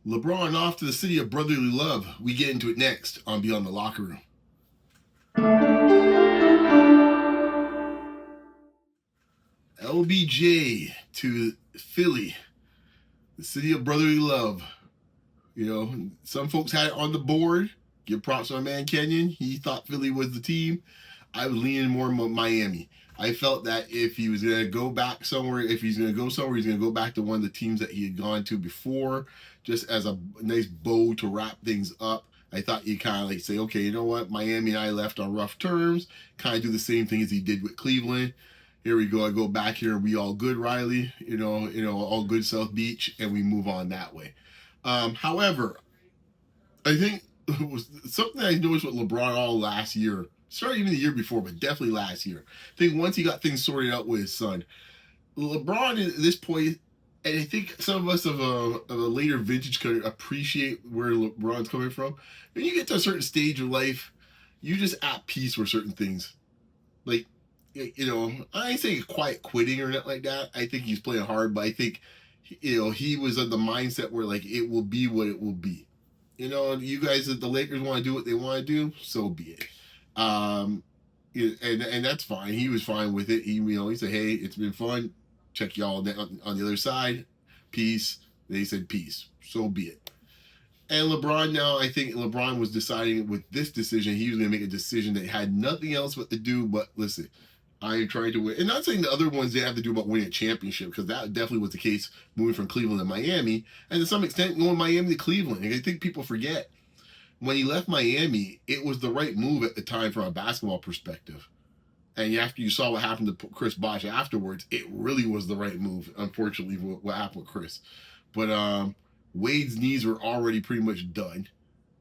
LeBron off to the city of brotherly love. We get into it next on Beyond the Locker Room. LBJ to Philly, the city of brotherly love. You know, some folks had it on the board. Give props to my man Kenyon. He thought Philly was the team. I was leaning more Miami. I felt that if he was going to go back somewhere, if he's going to go somewhere, he's going to go back to one of the teams that he had gone to before, just as a nice bow to wrap things up. I thought you kind of like say, okay, you know what? Miami and I left on rough terms. Kind of do the same thing as he did with Cleveland. Here we go. I go back here and we all good, Riley. All good South Beach, and we move on that way. However, I think it was something I noticed with LeBron all last year. Started even the year before, but definitely last year. I think once he got things sorted out with his son, LeBron at this point, and I think some of us of a later vintage could appreciate where LeBron's coming from. When you get to a certain stage of life, you're just at peace with certain things. Like, I ain't saying quiet quitting or nothing like that. I think he's playing hard, but I think, he was of the mindset where like it will be what it will be. You guys, if the Lakers want to do what they want to do, so be it. Um, and that's fine. He was fine with it. He said, "Hey, it's been fun. Check y'all on the other side. Peace." They said, "Peace." So be it. And LeBron now, I think LeBron was deciding with this decision, he was going to make a decision that had nothing else but to do but listen. I am trying to win. And not saying the other ones they have to do about winning a championship, because that definitely was the case moving from Cleveland to Miami, and to some extent going Miami to Cleveland. And I think people forget when he left Miami, it was the right move at the time from a basketball perspective. And after you saw what happened to Chris Bosh afterwards, it really was the right move. Unfortunately, what happened with Chris, but Wade's knees were already pretty much done.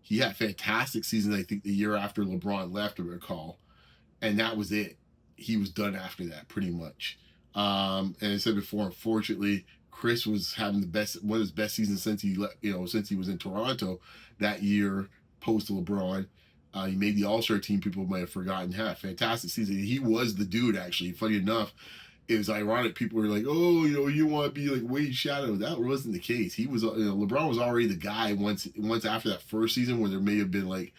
He had a fantastic season, I think, the year after LeBron left, to recall, and that was it. He was done after that, pretty much. And I said before, unfortunately, Chris was having one of his best seasons since he left, since he was in Toronto that year post LeBron. He made the All-Star team. People might have forgotten. Had a fantastic season. He was the dude, actually. Funny enough, it was ironic. People were like, "Oh, you want to be like Wade's shadow." That wasn't the case. He was, LeBron was already the guy once after that first season, where there may have been like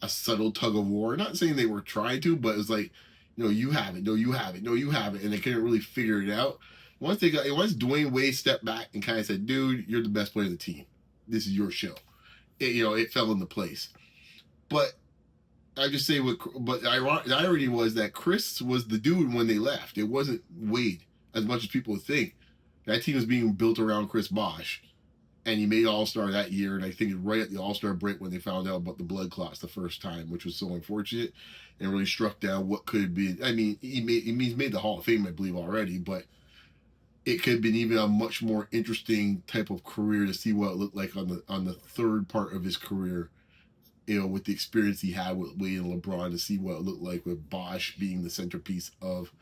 a subtle tug of war. Not saying they were trying to, but it was like, no, you have it. No, you have it. No, you have it. And they couldn't really figure it out. Once Dwayne Wade stepped back and kind of said, "Dude, you're the best player of the team. This is your show." It fell into place. But I just say the irony was that Chris was the dude when they left. It wasn't Wade, as much as people think. That team was being built around Chris Bosh, and he made All-Star that year. And I think right at the All-Star break when they found out about the blood clots the first time, which was so unfortunate, and really struck down what could have been. I mean, he's made the Hall of Fame, I believe, already, but it could have been even a much more interesting type of career to see what it looked like on the third part of his career, with the experience he had with Wade and LeBron, to see what it looked like with Bosh being the centerpiece of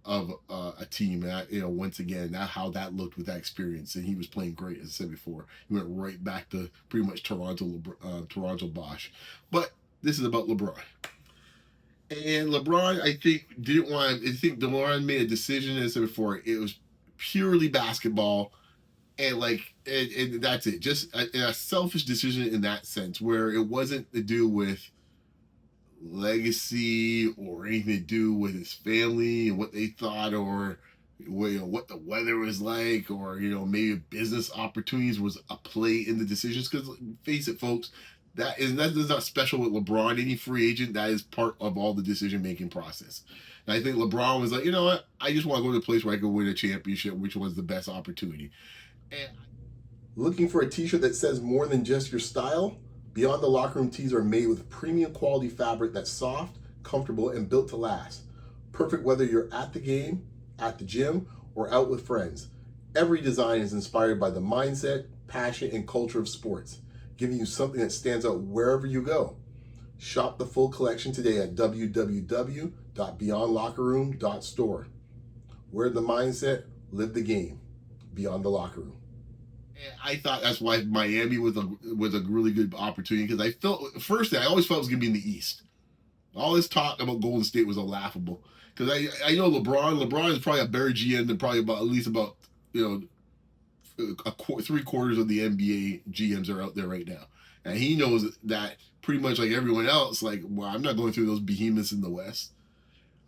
a team. And once again, how that looked with that experience, and he was playing great, as I said before. He went right back to pretty much Toronto Bosh. But this is about LeBron. And LeBron, I think, didn't want. I think LeBron made a decision, as I said before. It was purely basketball, and that's it. Just a selfish decision in that sense, where it wasn't to do with legacy or anything to do with his family and what they thought, or what the weather was like, or maybe business opportunities was a play in the decisions. Because face it, folks, that is not special with LeBron. Any free agent, that is part of all the decision making process. And I think LeBron was like, you know what, I just want to go to a place where I can win a championship, which was the best opportunity. And looking for a t-shirt that says more than just your style? Beyond the Locker Room tees are made with premium quality fabric that's soft, comfortable, and built to last. Perfect whether you're at the game, at the gym, or out with friends. Every design is inspired by the mindset, passion, and culture of sports, giving you something that stands out wherever you go. Shop the full collection today at www.beyondlockerroom.store. Wear the mindset, live the game. Beyond the Locker Room. I thought that's why Miami was a really good opportunity, because I felt first I always felt it was going to be in the East. All this talk about Golden State was a laughable, because I know LeBron is probably a better GM than probably about at least about three-quarters of the NBA GMs are out there right now, and he knows that pretty much like everyone else. Like, well, I'm not going through those behemoths in the West.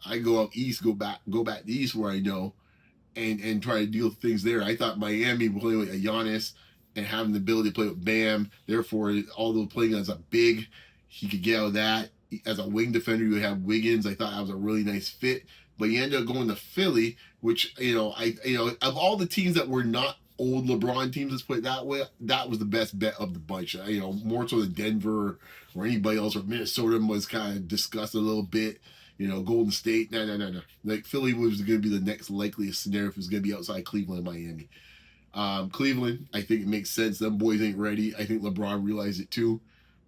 I go out east, go back to east where I know, and try to deal with things there. I thought Miami playing with a Giannis and having the ability to play with Bam, therefore, although playing as a big, he could get out of that. As a wing defender, you would have Wiggins. I thought that was a really nice fit. But he ended up going to Philly, which, of all the teams that were not old LeBron teams, let's put it that way, that was the best bet of the bunch. More so than Denver or anybody else, or Minnesota was kind of discussed a little bit. Golden State, no. Like, Philly was going to be the next likeliest scenario if it was going to be outside Cleveland and Miami. Cleveland, I think it makes sense. Them boys ain't ready. I think LeBron realized it too.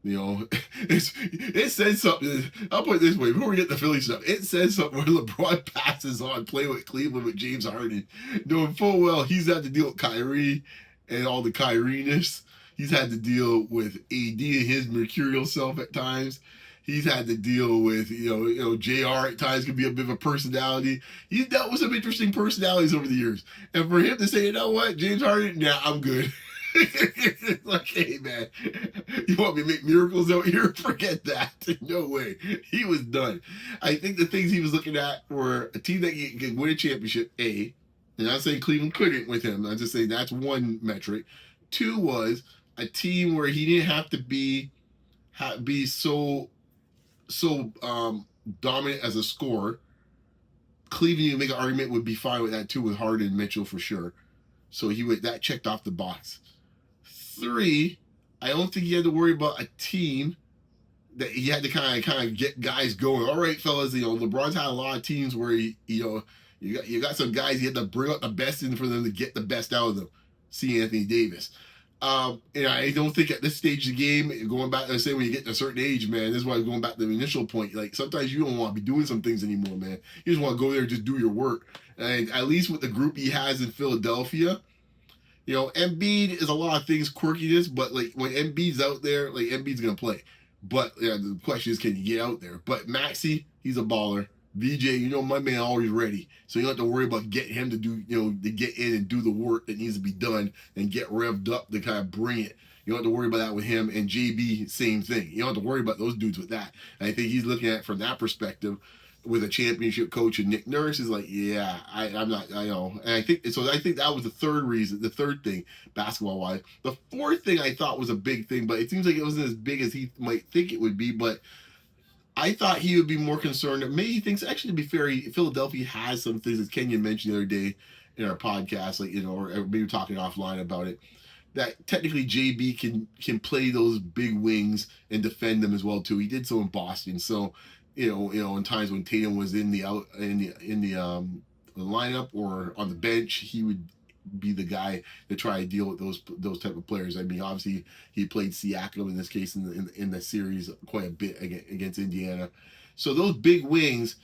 It says something. I'll put it this way before we get the Philly stuff. It says something where LeBron passes on playing with Cleveland with James Harden, knowing full well he's had to deal with Kyrie and all the Kyrie-ness. He's had to deal with AD and his mercurial self at times. He's had to deal with, JR at times can be a bit of a personality. He's dealt with some interesting personalities over the years. And for him to say, you know what, James Harden, nah, I'm good. Like, hey, man, you want me to make miracles out here? Forget that. No way. He was done. I think the things he was looking at were a team that can win a championship, A. And I'm saying Cleveland couldn't with him. I'm just saying that's one metric. Two was a team where he didn't have to be so dominant as a scorer. Cleveland, you make an argument, would be fine with that too, with Harden and Mitchell for sure. So that checked off the box. 3, I don't think he had to worry about a team that he had to kind of get guys going. All right, fellas, LeBron's had a lot of teams where you got some guys you had to bring out the best in for them to get the best out of them. See Anthony Davis. I don't think at this stage of the game, going back, I say when you get to a certain age, man, this is why going back to the initial point, like sometimes you don't want to be doing some things anymore, man. You just want to go there and just do your work. And at least with the group he has in Philadelphia, Embiid is a lot of things quirkiness, but like when Embiid's out there, like Embiid's gonna play. But the question is, can you get out there? But Maxey, he's a baller. VJ, my man always ready. So you don't have to worry about getting him to do, to get in and do the work that needs to be done and get revved up to kind of bring it. You don't have to worry about that with him. And JB, same thing. You don't have to worry about those dudes with that. And I think he's looking at it from that perspective with a championship coach and Nick Nurse is like, yeah, I'm not, And I think that was the third thing, basketball-wise. The fourth thing I thought was a big thing, but it seems like it wasn't as big as he might think it would be, but I thought he would be more concerned. Maybe he thinks, actually, to be fair, Philadelphia has some things, as Kenyon mentioned the other day in our podcast, or maybe talking offline about it, that technically JB can play those big wings and defend them as well too. He did so in Boston. So, in times when Tatum was in the lineup or on the bench, he would be the guy to try to deal with those type of players. I mean, obviously he played Siakam in this case in the series quite a bit against Indiana. So those big wings,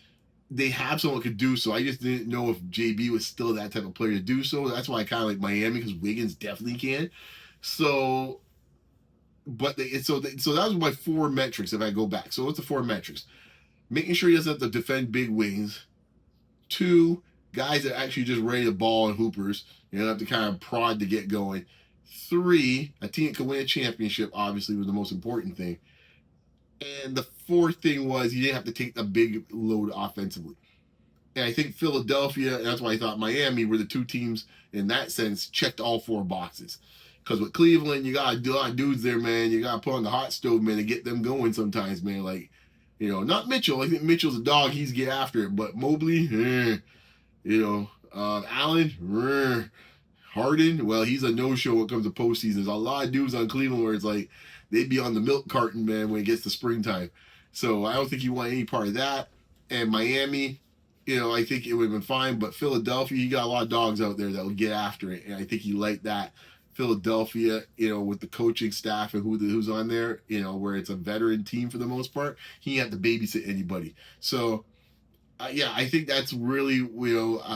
they have someone who could do so. I just didn't know if JB was still that type of player to do so. That's why I kind of like Miami, because Wiggins definitely can. So, so that was my 4 metrics if I go back. So what's the 4 metrics? Making sure he doesn't have to defend big wings. 2, guys that are actually just ready to ball and hoopers. You don't have to kind of prod to get going. 3, a team that can win a championship, obviously, was the most important thing. And the 4th thing was you didn't have to take the big load offensively. And I think Philadelphia, and that's why I thought Miami were the 2 teams in that sense, checked all 4 boxes. Because with Cleveland, you got a lot of dudes there, man. You got to put on the hot stove, man, and get them going sometimes, man. Like, not Mitchell. I think Mitchell's a dog. He's get after it. But Mobley, Allen, Harden, well, he's a no-show when it comes to postseason. There's a lot of dudes on Cleveland where it's like they'd be on the milk carton, man, when it gets to springtime. So I don't think you want any part of that. And Miami, I think it would have been fine. But Philadelphia, you got a lot of dogs out there that will get after it. And I think he liked that. Philadelphia, with the coaching staff and who's on there, where it's a veteran team for the most part, he had to babysit anybody. So, I think that's really,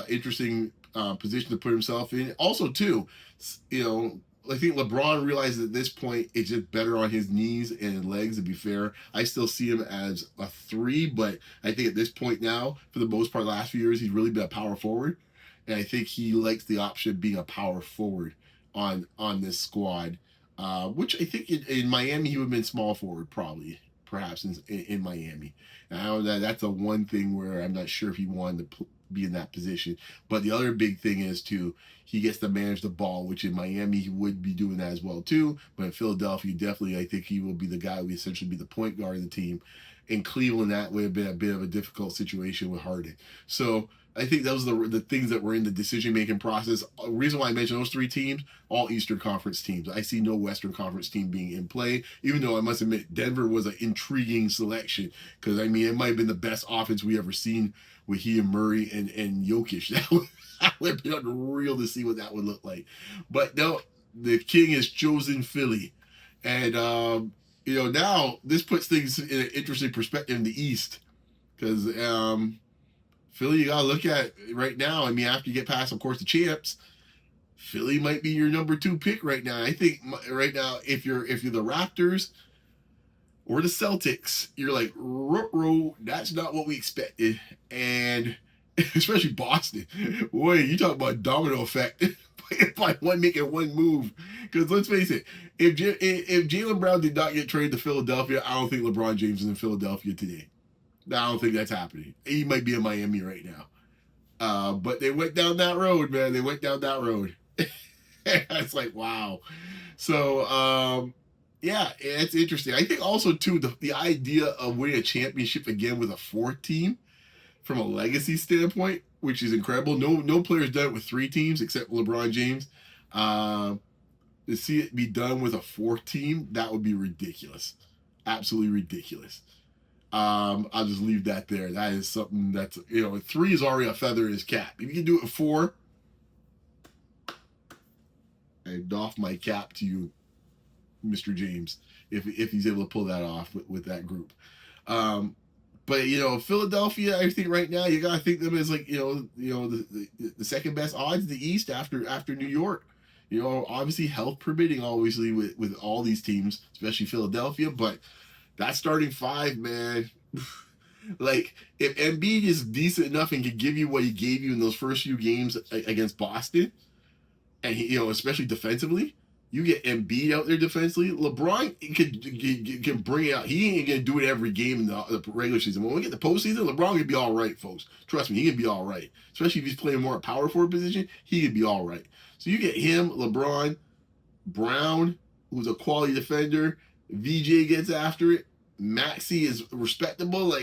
interesting position to put himself in. Also, too, I think LeBron realizes at this point it's just better on his knees and legs, to be fair. I still see him as a 3, but I think at this point now, for the most part, last few years, he's really been a power forward. And I think he likes the option of being a power forward on this squad, which I think in Miami he would have been small forward probably, perhaps in Miami. And I know that's a one thing where I'm not sure if he wanted to be in that position. But the other big thing is too, he gets to manage the ball, which in Miami he would be doing that as well too. But in Philadelphia, definitely I think he will be the guy who would essentially be the point guard of the team. In Cleveland, that would have been a bit of a difficult situation with Harden. So I think those are the things that were in the decision-making process. The reason why I mentioned those three teams, all Eastern Conference teams. I see no Western Conference team being in play, even though I must admit Denver was an intriguing selection because, I mean, it might have been the best offense we ever seen with he and Murray and Jokic. That would have been unreal to see what that would look like. But no, the King has chosen Philly. And, now this puts things in an interesting perspective in the East because Philly, you got to look at right now. I mean, after you get past, of course, the champs, Philly might be your number 2 pick right now. I think right now, if you're the Raptors or the Celtics, you're like, that's not what we expected. And especially Boston. Boy, you talk about domino effect. By one making one move. Because let's face it, if Jaylen Brown did not get traded to Philadelphia, I don't think LeBron James is in Philadelphia today. I don't think that's happening. He might be in Miami right now. But they went down that road, man. They went down that road. It's like, wow. So, yeah, it's interesting. I think also, too, the idea of winning a championship again with a 4th team from a legacy standpoint, which is incredible. No player's done it with 3 teams except LeBron James. To see it be done with a 4th team, that would be ridiculous. Absolutely ridiculous. I'll just leave that there. That is something that's, 3 is already a feather in his cap. If you can do it with 4, I doff my cap to you, Mr. James, if he's able to pull that off with that group. But Philadelphia, I think right now you gotta think them as like the second best odds in the East after New York. Obviously health permitting, obviously with all these teams, especially Philadelphia. But that starting 5, man, like if Embiid is decent enough and can give you what he gave you in those first few games against Boston, and he, especially defensively. You get Embiid out there defensively. LeBron can bring it out. He ain't going to do it every game in the regular season. When we get the postseason, LeBron can be all right, folks. Trust me, he can be all right. Especially if he's playing more power forward position, he can be all right. So you get him, LeBron, Brown, who's a quality defender. VJ gets after it. Maxey is respectable.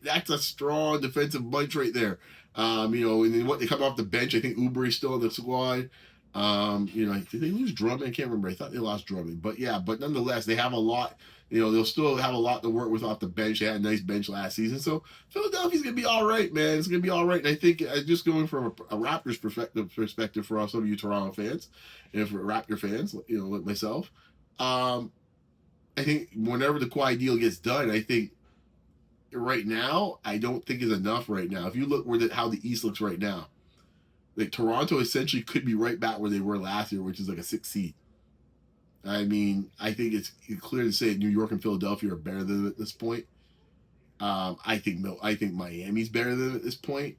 That's a strong defensive bunch right there. And then what they come off the bench, I think Oubre's still in the squad. Did they lose Drummond? I can't remember. I thought they lost Drummond. But nonetheless, they have a lot. They'll still have a lot to work with off the bench. They had a nice bench last season. So Philadelphia's going to be all right, man. It's going to be all right. And I think just going from a Raptors perspective for some of you Toronto fans and for Raptor fans, like myself, I think whenever the Kawhi deal gets done, I think right now, I don't think is enough right now. If you look how the East looks right now, like Toronto essentially could be right back where they were last year, which is like a 6th seed. I mean, I think it's clear to say New York and Philadelphia are better than them at this point. I think Miami's better than them at this point.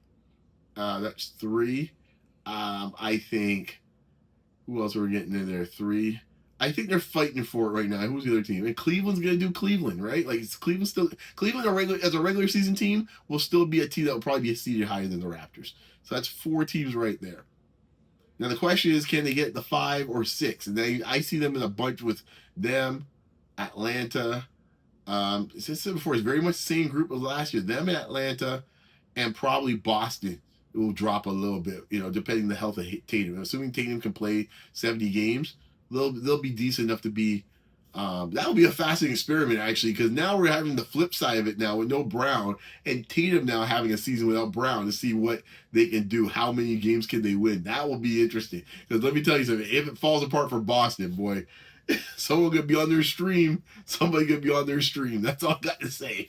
That's 3. I think who else are we getting in there? 3. I think they're fighting for it right now. Who's the other team? And Cleveland's gonna do Cleveland, right? Like Cleveland as a regular season team will still be a team that will probably be seeded higher than the Raptors. So that's 4 teams right there. Now the question is, can they get the 5 or 6? And I see them in a bunch with them, Atlanta. As I said before, it's very much the same group as last year. Them and Atlanta, and probably Boston. It will drop a little bit, depending on the health of Tatum. Assuming Tatum can play 70 games, they'll be decent enough to be. That'll be a fascinating experiment, actually, because now we're having the flip side of it now with no Brown, and Tatum now having a season without Brown to see what they can do. How many games can they win? That will be interesting. Because let me tell you something, if it falls apart for Boston, boy, someone gonna be on their stream. Somebody gonna be on their stream. That's all I got to say.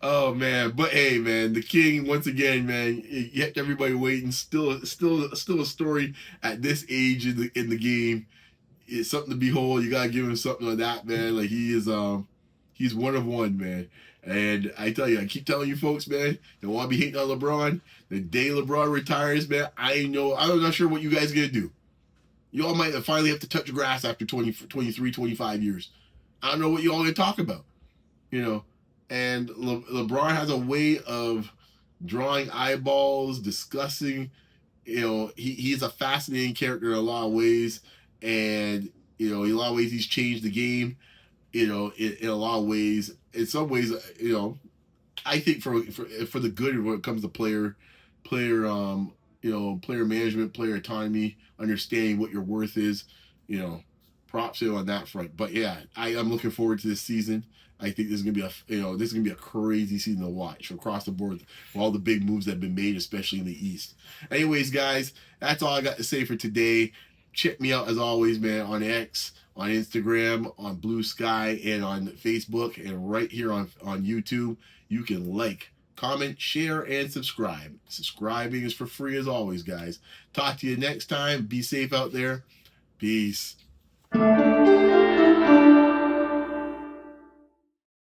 Oh man, but hey, man, the King once again, man, you kept everybody waiting. Still a story at this age in the game. It's something to behold. You gotta give him something like that, man. Like he's one of one, man. And I tell you, I keep telling you folks, man, don't want to be hating on LeBron. The day LeBron retires, man, I'm not sure what you guys gonna do. You all might finally have to touch grass after 20, 23, 25 years. I don't know what you all gonna talk about, you know. And LeBron has a way of drawing eyeballs, discussing. You know, he's a fascinating character in a lot of ways, and you know, in a lot of ways he's changed the game. You know, in a lot of ways, in some ways, you know, I think for the good when it comes to player you know, player management, player autonomy, understanding what your worth is, you know, props to him on that front. But yeah, I'm looking forward to this season. I think this is gonna be this is gonna be a crazy season to watch across the board with all the big moves that have been made, especially in the East. Anyways, guys, that's all I got to say for today. Check me out as always, man, on X, on Instagram, on Blue Sky, and on Facebook, and right here on YouTube. You can like, comment, share, and subscribe. Subscribing is for free as always, guys. Talk to you next time. Be safe out there. Peace.